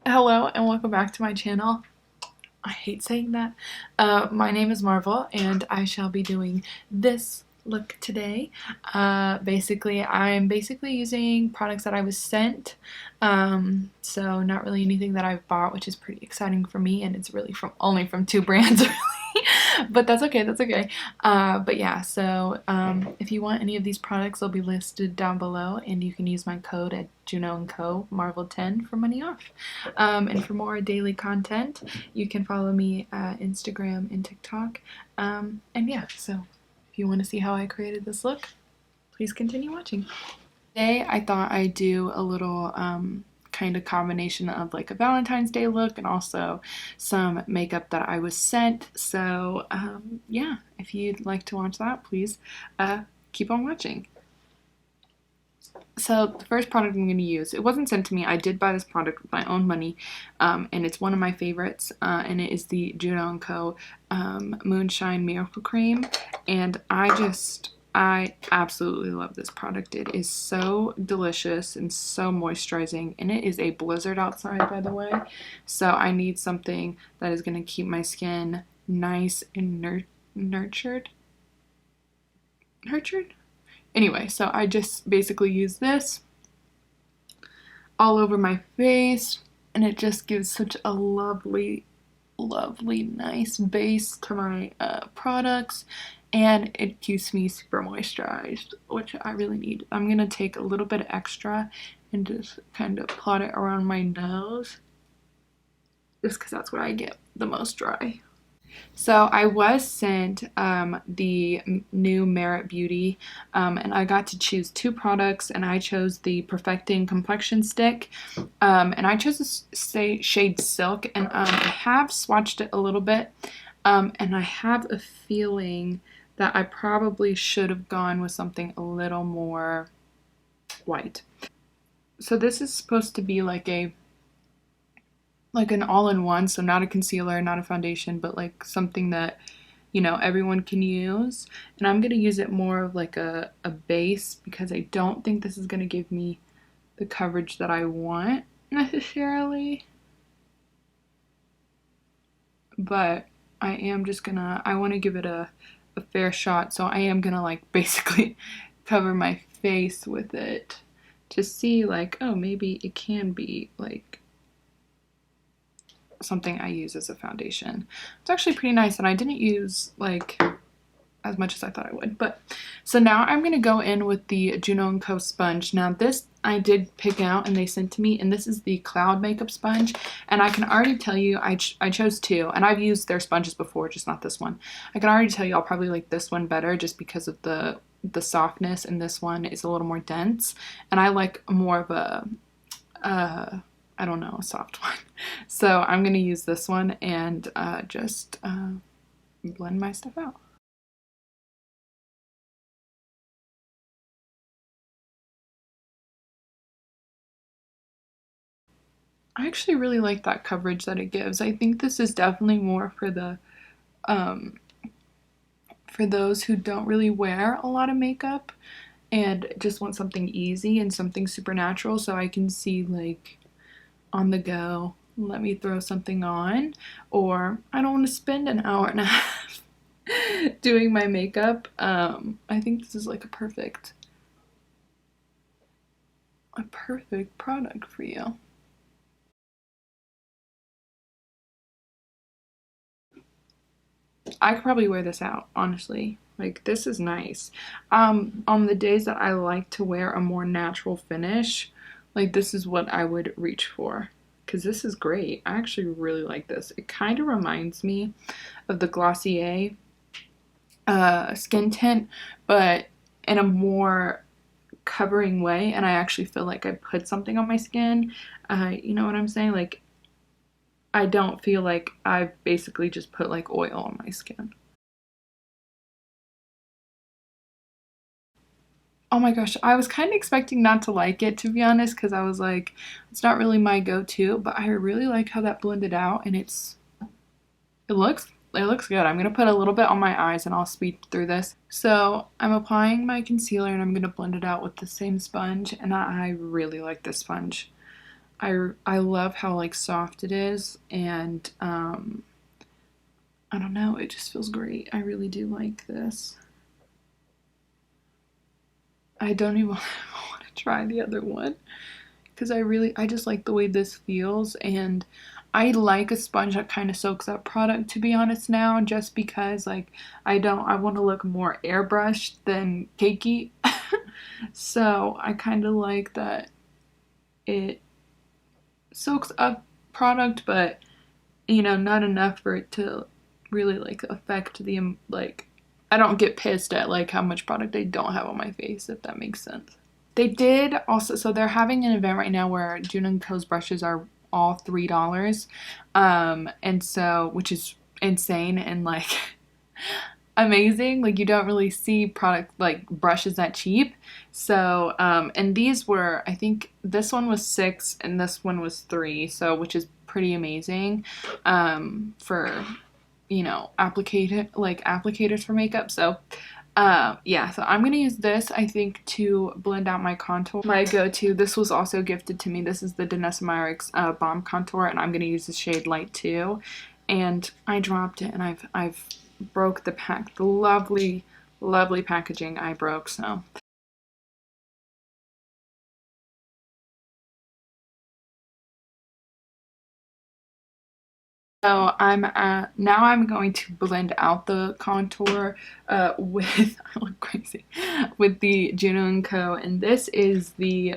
Hello and welcome back to my channel. I hate saying that. My name is Marvel and I shall be doing this look today. I'm basically using products that I was sent. So not really anything that I've bought, which is pretty exciting for me, and it's really only from two brands really. But that's okay, that's okay. But yeah, so if you want any of these products, they'll be listed down below, and you can use my code at Juno&Co, Marvel10 for money off. And for more daily content, you can follow me at Instagram and TikTok. And yeah, so if you want to see how I created this look, please continue watching. Today I thought I'd do a little kind of combination of like a Valentine's Day look and also some makeup that I was sent. So yeah, if you'd like to watch that, please keep on watching. So the first product I'm going to use, it wasn't sent to me. I did buy this product with my own money, and it's one of my favorites, and it is the Juno&Co Moonshine Miracle Cream, and I absolutely love this product. It is so delicious and so moisturizing, and it is a blizzard outside, by the way, so I need something that is going to keep my skin nice and nurtured? Anyway, so I just basically use this all over my face, and it just gives such a lovely, nice base to my products, and it keeps me super moisturized, which I really need. I'm gonna take a little bit extra and just kind of plot it around my nose, just because that's where I get the most dry. So I was sent the new Merit Beauty, and I got to choose two products, and I chose the Perfecting Complexion Stick, and I chose the shade Silk, and I have swatched it a little bit, and I have a feeling that I probably should have gone with something a little more white. So this is supposed to be like an all-in-one, so not a concealer, not a foundation, but like something that, you know, everyone can use. And I'm gonna use it more of like a base, because I don't think this is gonna give me the coverage that I want necessarily. But I want to give it a fair shot, so I am gonna like basically cover my face with it to see like, oh, maybe it can be like something I use as a foundation. It's actually pretty nice, and I didn't use like as much as I thought I would. But so now I'm gonna go in with the Juno&Co sponge. Now this I did pick out and they sent to me, and this is the Cloud Makeup Sponge, and I can already tell you I chose two, and I've used their sponges before, just not this one. I can already tell you I'll probably like this one better just because of the softness, and this one is a little more dense, and I like more of a I don't know, a soft one. So I'm going to use this one and just blend my stuff out. I actually really like that coverage that it gives. I think this is definitely more for the for those who don't really wear a lot of makeup and just want something easy and something supernatural, so I can see like on the go, let me throw something on, or I don't want to spend an hour and a half doing my makeup. I think this is like a perfect product for you. I could probably wear this out, honestly. Like, this is nice. On the days that I like to wear a more natural finish, like this is what I would reach for, because this is great. I actually really like this. It kind of reminds me of the Glossier skin tint, but in a more covering way, and I actually feel like I put something on my skin. You know what I'm saying? Like, I don't feel like I've basically just put like oil on my skin. Oh my gosh, I was kind of expecting not to like it, to be honest, because I was like, it's not really my go-to, but I really like how that blended out, and it looks good. I'm gonna put a little bit on my eyes and I'll speed through this. So I'm applying my concealer and I'm gonna blend it out with the same sponge, and I really like this sponge. I love how like soft it is, and I don't know, it just feels great. I really do like this. I don't even want to try the other one because I just like the way this feels, and I like a sponge that kind of soaks up product, to be honest now, just because like I want to look more airbrushed than cakey. So I kind of like that it soaks up product, but you know, not enough for it to really like affect the like, I don't get pissed at like how much product I don't have on my face, if that makes sense. They did also, so they're having an event right now where Juno&Co's brushes are all $3. And so, which is insane and like amazing. Like you don't really see product like brushes that cheap. So, and these were, I think this one was $6 and this one was $3. So, which is pretty amazing, for, you know, applicators for makeup. So, yeah, so I'm gonna use this, I think, to blend out my contour. My go-to, this was also gifted to me. This is the DANESSA MYRICKS Balm Contour, and I'm gonna use the shade Light 2. And I dropped it, and I've broke the pack. The lovely, lovely packaging I broke, so. So now I'm going to blend out the contour with, I look crazy, with the Juno&Co, and this is the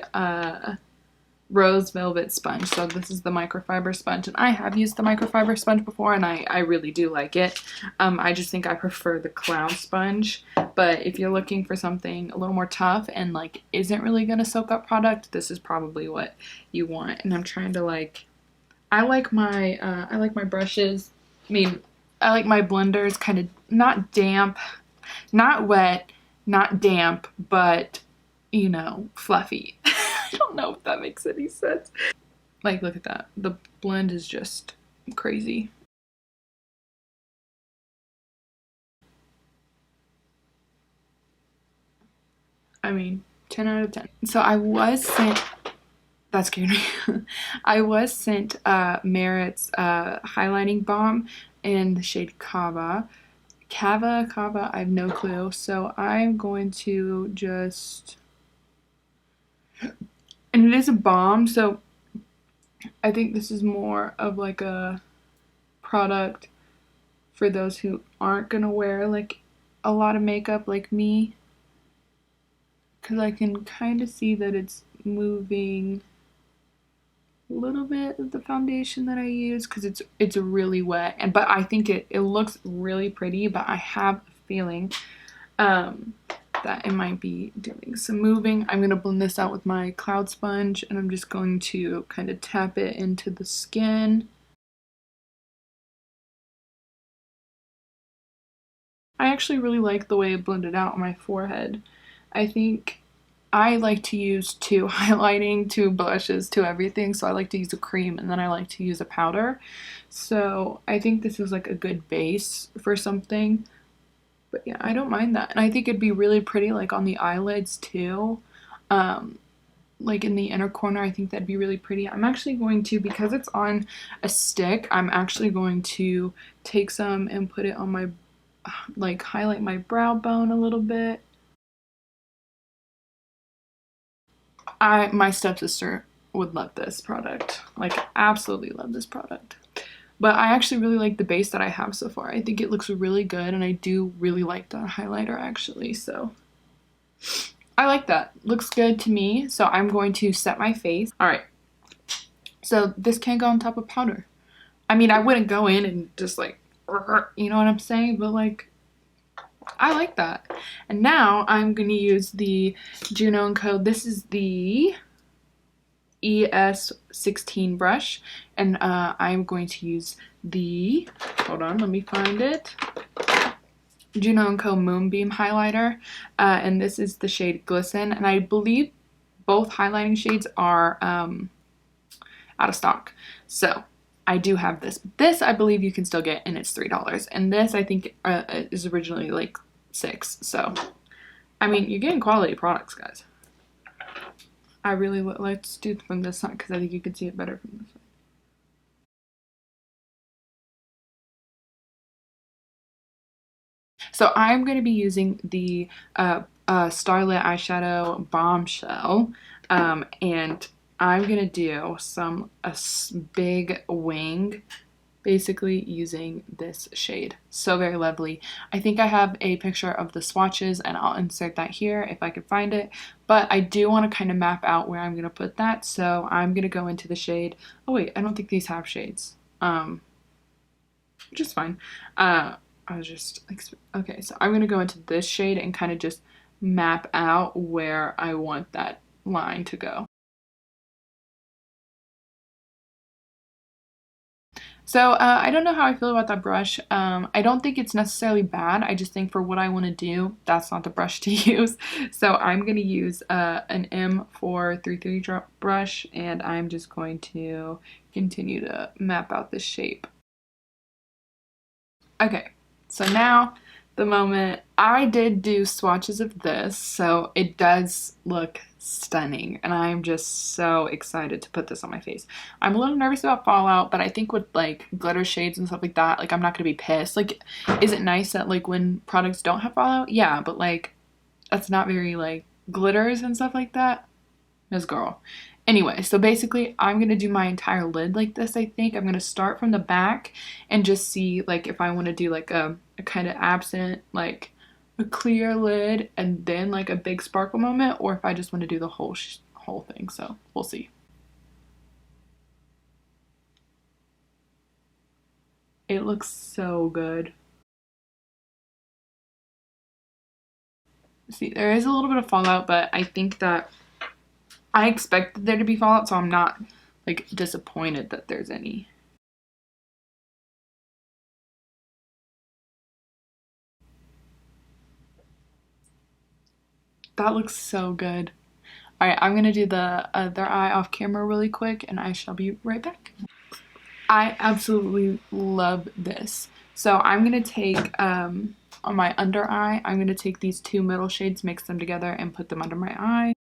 Rose Velvet Sponge. So this is the microfiber sponge, and I have used the microfiber sponge before, and I really do like it. I just think I prefer the cloud sponge, but if you're looking for something a little more tough and like isn't really gonna soak up product, this is probably what you want. And I'm trying to like, I like my brushes, I mean, I like my blenders kind of not damp, not wet, not damp, but, you know, fluffy. I don't know if that makes any sense. Like, look at that. The blend is just crazy. I mean, 10 out of 10. So I was sent, that scared me. I was sent Merit's highlighting balm in the shade Kava. Kava, I have no clue. So I'm going to just, and it is a balm, so I think this is more of like a product for those who aren't gonna wear like a lot of makeup like me, because I can kind of see that it's moving a little bit of the foundation that I use because it's really wet, and but I think it looks really pretty, but I have a feeling that it might be doing some moving. I'm gonna blend this out with my cloud sponge, and I'm just going to kind of tap it into the skin. I actually really like the way it blended out on my forehead. I think I like to use two highlighting, two blushes, two everything. So I like to use a cream and then I like to use a powder. So I think this is like a good base for something. But yeah, I don't mind that. And I think it'd be really pretty like on the eyelids too. Like in the inner corner, I think that'd be really pretty. I'm actually going to, because it's on a stick, I'm actually going to take some and put it on my, like highlight my brow bone a little bit. My stepsister would love this product, like absolutely love this product. But I actually really like the base that I have so far. I think it looks really good, and I do really like the highlighter actually, so I like that. Looks good to me. So I'm going to set my face. All right, so this can go on top of powder. I mean, I wouldn't go in and just like, you know what I'm saying, but like I like that. And now I'm gonna use the Juno&Co. This is the ES16 brush, and I'm going to use the, hold on, let me find it, Juno&Co Moonbeam highlighter, and this is the shade Glisten, and I believe both highlighting shades are out of stock. So I do have this. This I believe you can still get, and it's $3. And this I think is originally like $6. So I mean, you're getting quality products, guys. I really let's do it from this side because I think you can see it better from this side. So I'm going to be using the Starlit eyeshadow Bombshell, and I'm going to do a big wing, basically using this shade. So very lovely. I think I have a picture of the swatches and I'll insert that here if I can find it, but I do want to kind of map out where I'm going to put that. So I'm going to go into the shade. Oh wait, I don't think these have shades, which is fine. I was just like, okay, so I'm going to go into this shade and kind of just map out where I want that line to go. So I don't know how I feel about that brush. I don't think it's necessarily bad. I just think for what I want to do, that's not the brush to use. So I'm going to use an M433 brush, and I'm just going to continue to map out this shape. Okay, so now the moment I did do swatches of this, so it does look stunning, and I'm just so excited to put this on my face. I'm a little nervous about fallout, but I think with like glitter shades and stuff like that, like I'm not gonna be pissed. Like, is it nice that like when products don't have fallout? Yeah, but like that's not very like glitters and stuff like that. This girl. Anyway, so basically I'm going to do my entire lid like this, I think. I'm going to start from the back and just see like if I want to do like a kind of absent, like a clear lid and then like a big sparkle moment, or if I just want to do the whole thing. So we'll see. It looks so good. See, there is a little bit of fallout, but I think that I expected there to be fallout, so I'm not like disappointed that there's any. That looks so good. All right, I'm gonna do the other eye off camera really quick, and I shall be right back. I absolutely love this. So I'm gonna take on my under eye, I'm gonna take these two middle shades, mix them together, and put them under my eye.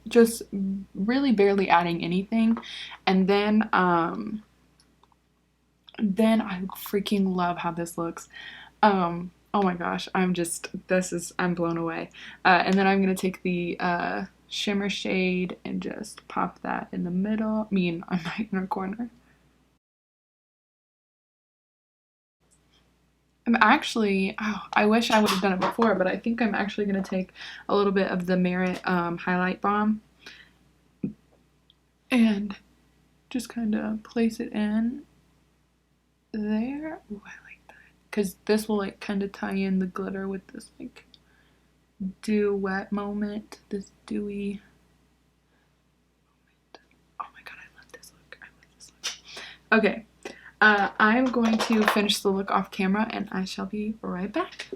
Just really barely adding anything, and then I freaking love how this looks. Oh my gosh, I'm blown away. And then I'm gonna take the shimmer shade and just pop that in the middle, on my inner corner. I'm actually, I wish I would have done it before, but I think I'm actually gonna take a little bit of the Merit highlight balm and just kind of place it in there. Ooh, I like that because this will like kind of tie in the glitter with this like dew wet moment, this dewy moment. Oh my god, I love this look. I love this look. Okay, I'm going to finish the look off camera and I shall be right back.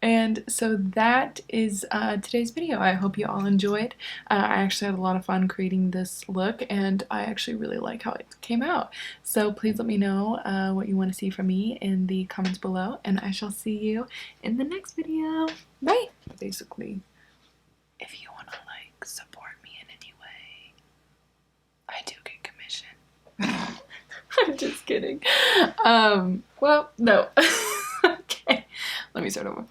And so that is today's video. I hope you all enjoyed. I actually had a lot of fun creating this look, and I actually really like how it came out. So please let me know what you want to see from me in the comments below, and I shall see you in the next video. Bye! Basically, if you want to like support me in any way, I do get commission. I'm just kidding. Well, no. Okay, let me start over.